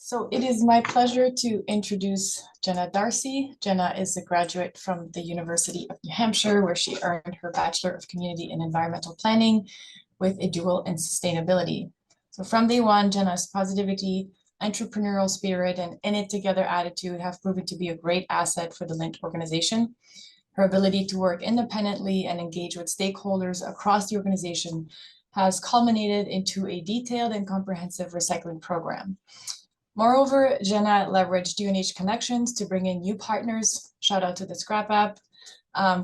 So it is my pleasure to introduce Jenna Darcy. Jenna is a graduate from the University of New Hampshire, where she earned her Bachelor of Community and Environmental Planning with a dual in sustainability. So from day one, Jenna's positivity, entrepreneurial spirit, and in it together attitude have proven to be a great asset for the Lindt organization. Her ability to work independently and engage with stakeholders across the organization has culminated into a detailed and comprehensive recycling program. Moreover, Jenna leveraged UNH connections to bring in new partners, shout out to the Scrap app,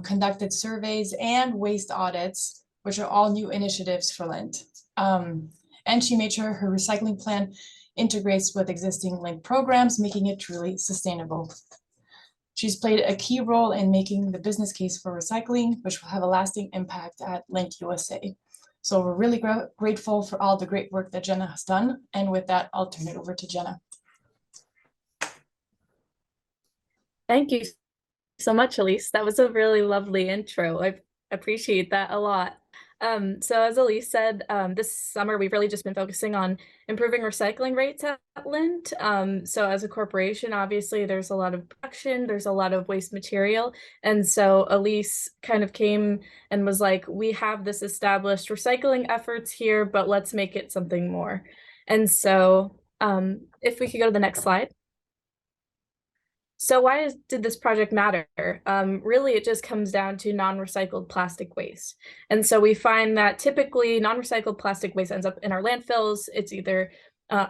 conducted surveys and waste audits, which are all new initiatives for Lindt. And she made sure her recycling plan integrates with existing Lindt programs, making it truly sustainable. She's played a key role in making the business case for recycling, which will have a lasting impact at Lindt USA. So we're really grateful for all the great work that Jenna has done. And with that, I'll turn it over to Jenna. Thank you so much, Elise. That was a really lovely intro. I appreciate that a lot. So as Elise said, this summer we've really just been focusing on improving recycling rates at Lindt. So as a corporation, obviously there's a lot of production, there's a lot of waste material. And so Elise kind of came and was like, we have this established recycling efforts here, but let's make it something more. And so if we could go to the next slide. So why did this project matter? Really, it just comes down to non-recycled plastic waste. And so we find that typically non-recycled plastic waste ends up in our landfills. It's either,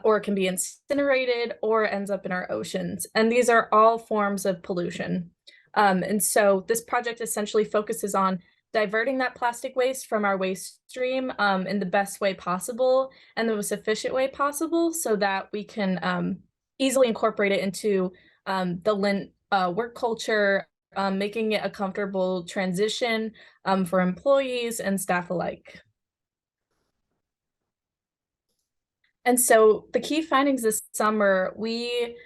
or it can be incinerated or ends up in our oceans. And these are all forms of pollution. And so this project essentially focuses on diverting that plastic waste from our waste stream in the best way possible and the most efficient way possible so that we can easily incorporate it into the Lindt work culture, making it a comfortable transition for employees and staff alike. And so the key findings this summer, we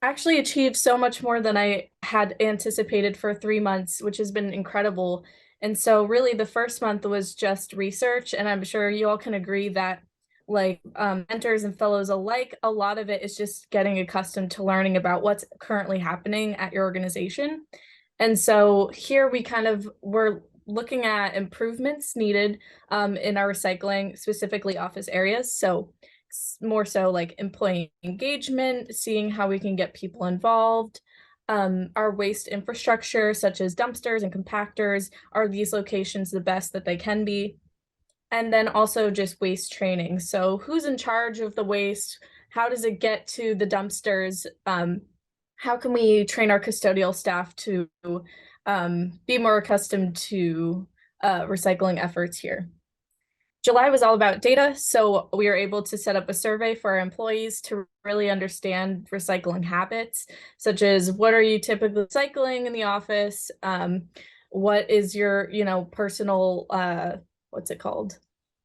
actually achieved so much more than I had anticipated for 3 months, which has been incredible. And so really the first month was just research, and I'm sure you all can agree that like mentors and fellows alike, a lot of it is just getting accustomed to learning about what's currently happening at your organization. And so here we kind of were looking at improvements needed in our recycling, specifically office areas. So more so like employee engagement, seeing how we can get people involved. Our waste infrastructure, such as dumpsters and compactors, are these locations the best that they can be? And then also just waste training. So who's in charge of the waste? How does it get to the dumpsters? How can we train our custodial staff to be more accustomed to recycling efforts here? July was all about data, so we were able to set up a survey for our employees to really understand recycling habits, such as what are you typically recycling in the office? What is your, personal what's it called?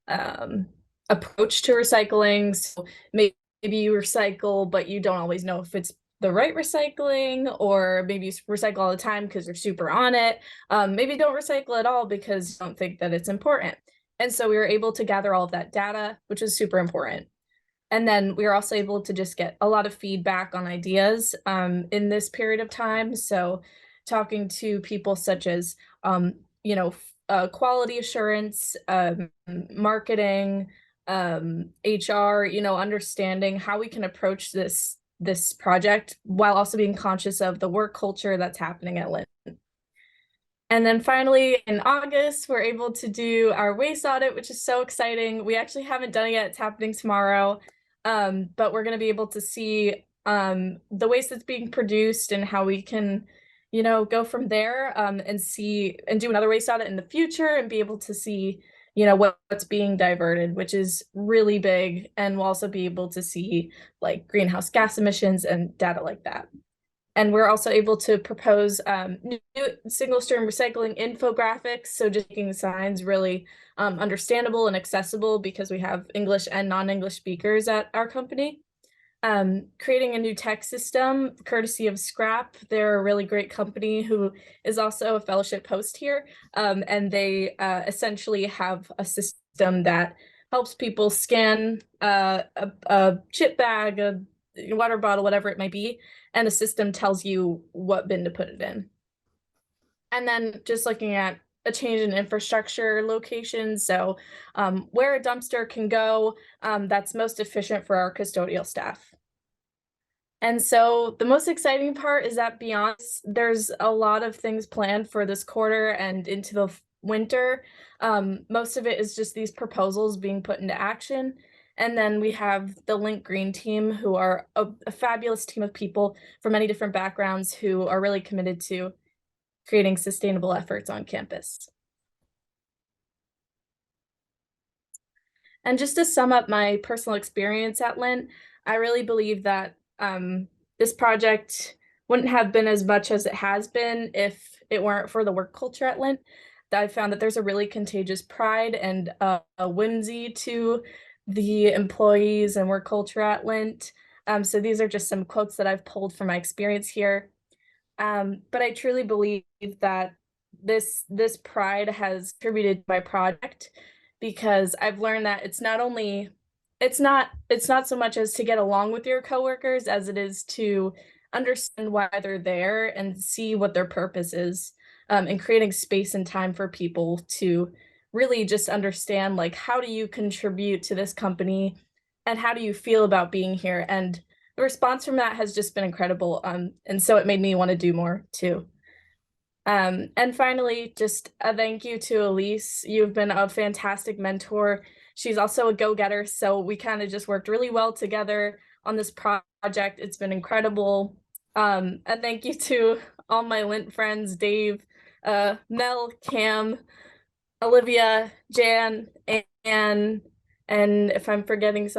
Approach to recycling. So maybe you recycle, but you don't always know if it's the right recycling, or maybe you recycle all the time because you're super on it. Maybe don't recycle at all because you don't think that it's important. And so we were able to gather all of that data, which is super important. And then we were also able to just get a lot of feedback on ideas in this period of time. So talking to people such as, quality assurance, marketing, HR, understanding how we can approach this project while also being conscious of the work culture that's happening at Lindt. And then finally, in August, we're able to do our waste audit, which is so exciting. We actually haven't done it yet. It's happening tomorrow. But we're going to be able to see the waste that's being produced and how we can go from there and see and do another waste audit in the future and be able to see, what's being diverted, which is really big. And we'll also be able to see like greenhouse gas emissions and data like that. And we're also able to propose new single stream recycling infographics. So just making signs really understandable and accessible because we have English and non-English speakers at our company. Creating a new tech system, courtesy of Scrap. They're a really great company who is also a fellowship host here. And they essentially have a system that helps people scan a chip bag, water bottle, whatever it might be, and the system tells you what bin to put it in. And then just looking at a change in infrastructure locations, so where a dumpster can go that's most efficient for our custodial staff. And so the most exciting part is that beyond there's a lot of things planned for this quarter and into the winter. Most of it is just these proposals being put into action. And then we have the Lindt Green team, who are a fabulous team of people from many different backgrounds who are really committed to creating sustainable efforts on campus. And just to sum up my personal experience at Lindt, I really believe that this project wouldn't have been as much as it has been if it weren't for the work culture at Lindt. I found that there's a really contagious pride and a whimsy to the employees and work culture at Lindt. So these are just some quotes that I've pulled from my experience here. But I truly believe that this pride has contributed to my project, because I've learned that it's not so much as to get along with your coworkers as it is to understand why they're there and see what their purpose is, and creating space and time for people to really just understand, like, how do you contribute to this company and how do you feel about being here? And the response from that has just been incredible. And so it made me want to do more too. And finally, just a thank you to Elise. You've been a fantastic mentor. She's also a go-getter, so we kind of just worked really well together on this project. It's been incredible. And thank you to all my Lindt friends, Dave, Mel, Cam, Olivia, Jan, and if I'm forgetting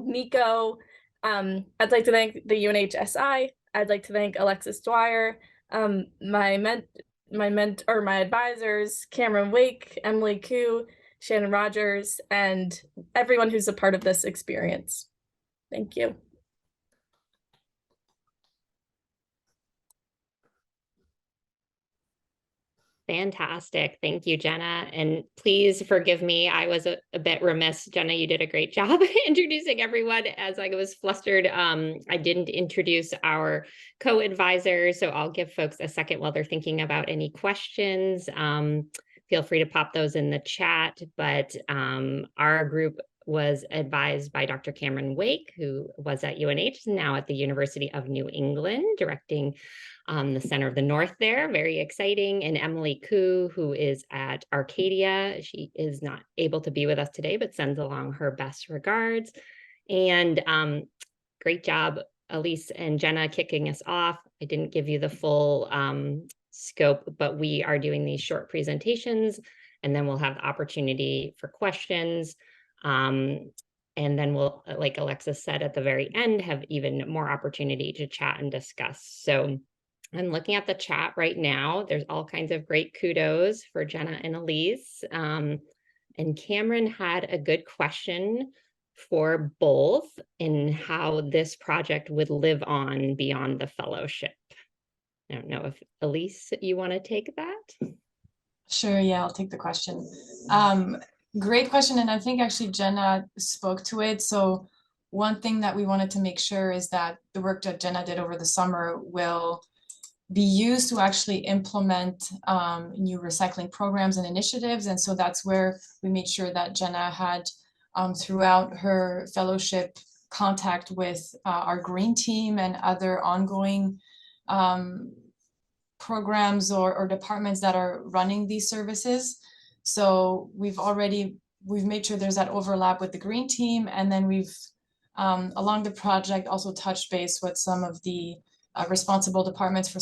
Nico. I'd like to thank the UNHSI. I'd like to thank Alexis Dwyer, my advisors, Cameron Wake, Emily Koo, Shannon Rogers, and everyone who's a part of this experience. Thank you. Fantastic. Thank you, Jenna. And please forgive me. I was a bit remiss. Jenna, you did a great job introducing everyone as I was flustered. I didn't introduce our co-advisors, so I'll give folks a second while they're thinking about any questions. Feel free to pop those in the chat, but our group was advised by Dr. Cameron Wake, who was at UNH, now at the University of New England, directing the Center of the North there, very exciting. And Emily Koo, who is at Arcadia. She is not able to be with us today, but sends along her best regards. And great job, Elise and Jenna, kicking us off. I didn't give you the full scope, but we are doing these short presentations, and then we'll have the opportunity for questions. And then we'll, like Alexis said at the very end, have even more opportunity to chat and discuss. So I'm looking at the chat right now. There's all kinds of great kudos for Jenna and Elise. And Cameron had a good question for both in how this project would live on beyond the fellowship. I don't know if Elise, you want to take that? Sure, yeah, I'll take the question. Great question, and I think actually Jenna spoke to it. So one thing that we wanted to make sure is that the work that Jenna did over the summer will be used to actually implement new recycling programs and initiatives. And so that's where we made sure that Jenna had throughout her fellowship contact with our green team and other ongoing programs or departments that are running these services. So we've made sure there's that overlap with the green team, and then we've along the project also touched base with some of the responsible departments for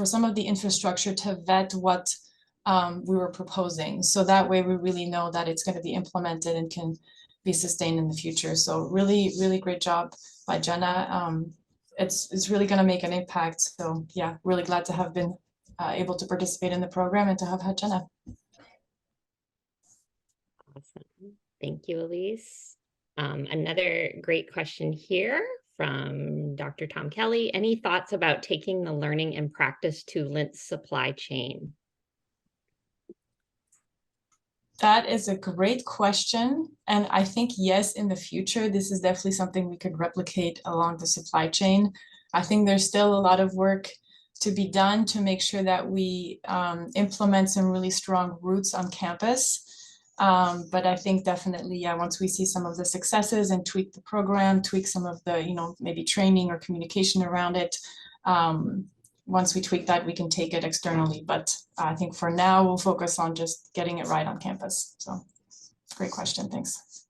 some of the infrastructure to vet what we were proposing. So that way we really know that it's going to be implemented and can be sustained in the future. So really, really great job by Jenna. It's really going to make an impact. So yeah, really glad to have been able to participate in the program and to have had Jenna. Awesome. Thank you, Elise. Another great question here from Dr. Tom Kelly. Any thoughts about taking the learning and practice to Lindt's supply chain? That is a great question. And I think, yes, in the future, this is definitely something we could replicate along the supply chain. I think there's still a lot of work to be done to make sure that we implement some really strong routes on campus. But I think definitely, yeah, once we see some of the successes and tweak the program, tweak some of the, maybe training or communication around it, once we tweak that, we can take it externally. But I think for now, we'll focus on just getting it right on campus. So great question. Thanks.